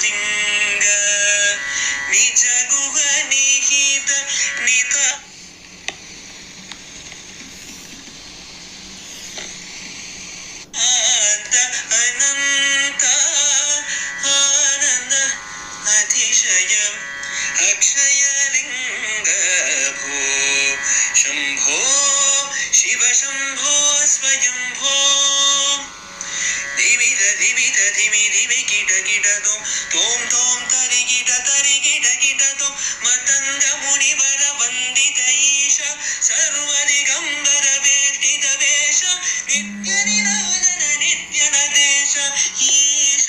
लिंग निज गुह निहित निता अनंत आनंद अतिशयम् अक्षय लिंग भो शंभो शिव शंभो स्वयंभो धिमित धिमित धिमि धिमि किट किट तोम तोम तरि किट तो मतंग मुनिवर वंदित ईश सर्वदिगंबर वेष्टित वेश नित्य निराजन नित्य नदेश ईश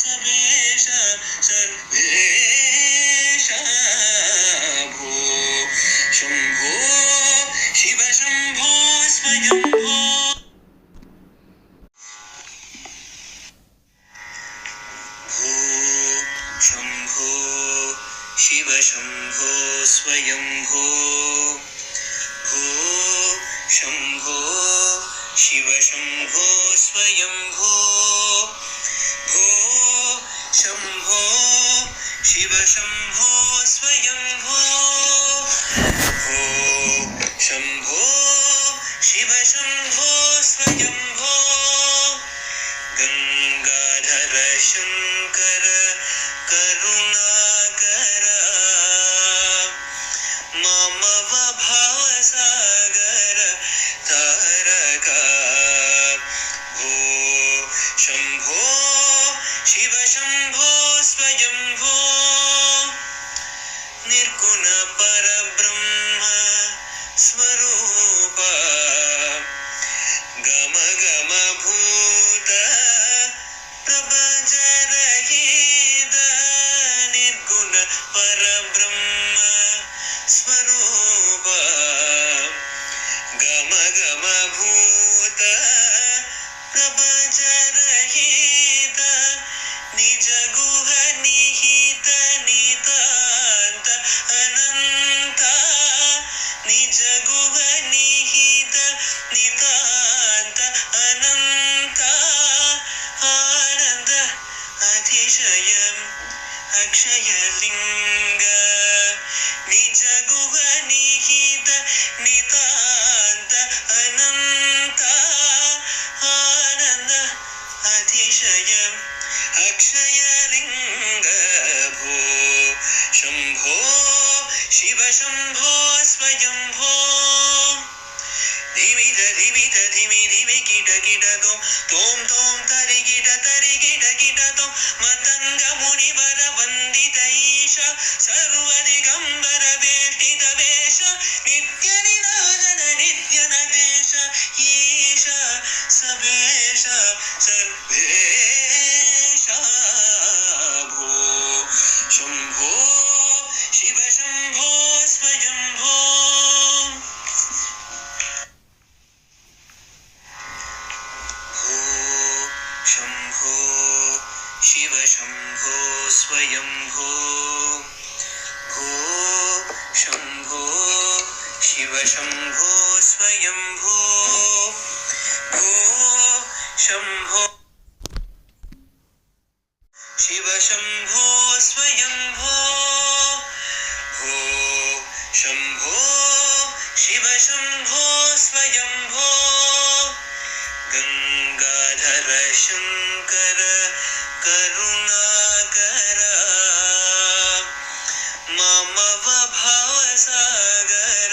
सबेश सर्वेश भो शंभो शिव शंभो स्वयंभो शंभो शिव शंभो स्वयंभो भो शंभो शिव शंभो स्वयंभो भो शंभो शिव शंभो स्वयंभो भो शंभो शिव शंभो स्वयंभो गंगाधर शंकर करुणाकर ममव भावसागर तारका भो शंभो शिव शंभो स्वयंभो निर्गुण परब्रह्म स्वरूप गम गम भूत प्रपंच रहित निर्गुण परब्रह्म स्वरूप गम गम भूत प्रपंच रहित निज गुह निहित नितांत अनंत निज गुह निहित नितांत अनंत आनंद अतिशयम् अक्षय लिंग निज गुह निहित नितांत अनंत आनंद अतिशयम् अक्षय लिंग भो शंभो शिव शंभो स्वयंभो धिमित धिमित धिमि धिमि किट तोम तोम तरि किट तो मतंग मुनिवर वंदित ईश सर्वदिगंबर वेष्टित वेश नित्य निराजन नित्य नदेश ईश सबेश सर्वेश भो शंभो शिव शंभो स्वयंभो शंभो शिव शंभो स्वयंभो भो शंभो शिव शंभो स्वयंभो भो शंभो शिव शंभो स्वयंभो भो शंभो शिव शंभो स्वयंभो गंगाधर शंकर करुणाकर ममव भावसागर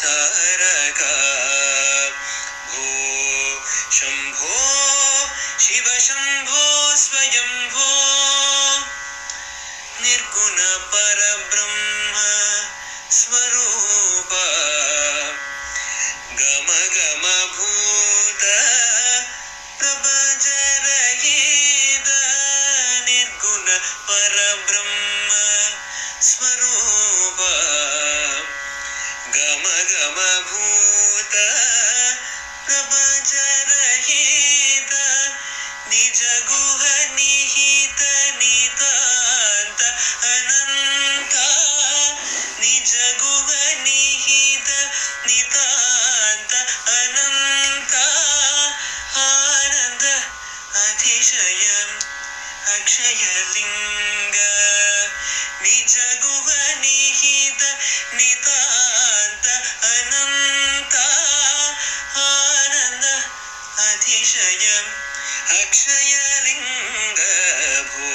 तारका भो शंभो शिव शंभो स्वयंभो निर्गुण परब्रह्म स्वरूप गम गम भूत प्रपंच रहित निर्गुण परब्रह्म स्वरूप गम गम भूत प्रपंच रहित निज गुह निहित नितांत अनंत निज गुह निहित नितांत अनंत आनंद अतिशयम् अक्षयलिङ्ग निज गुह निहित नितान्त अनन्त आनन्द अतिशय अक्षयलिङ्ग भो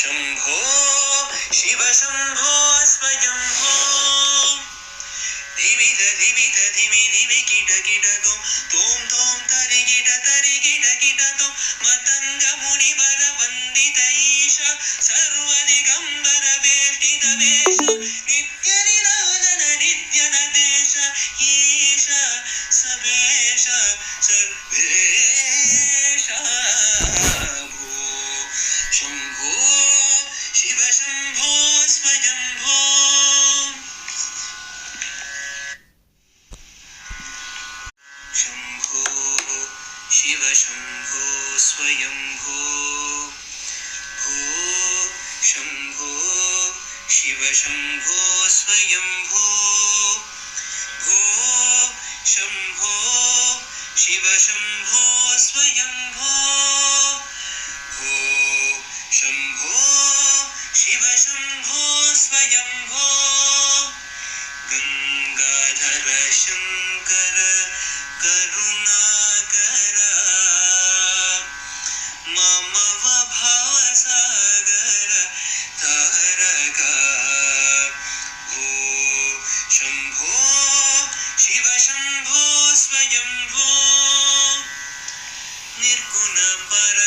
शम्भो शिव शम्भो स्वयम्भो धिमित धिमित धिमि धिमि किट किट तोम तोम तरि किट तोम मतंग मुनि वर वंदित ईश सर्वदिगंबर वेष्टित वेश नित्य निरंजन नित्य नदेश ईश सबेश सर्वेश भो शंभो शिव शंभो स्वयंभो शंभो शिव शंभो स्वयंभो भो शंभो शिव शंभो स्वयंभो भो शंभो शिव शंभो स्वयंभो भो शंभो शिव शंभो स्वयंभो गंगाधर शंकर करुणाकर मम भवसागर तारक भो शंभो शिव शंभो स्वयंभो निर्गुण पर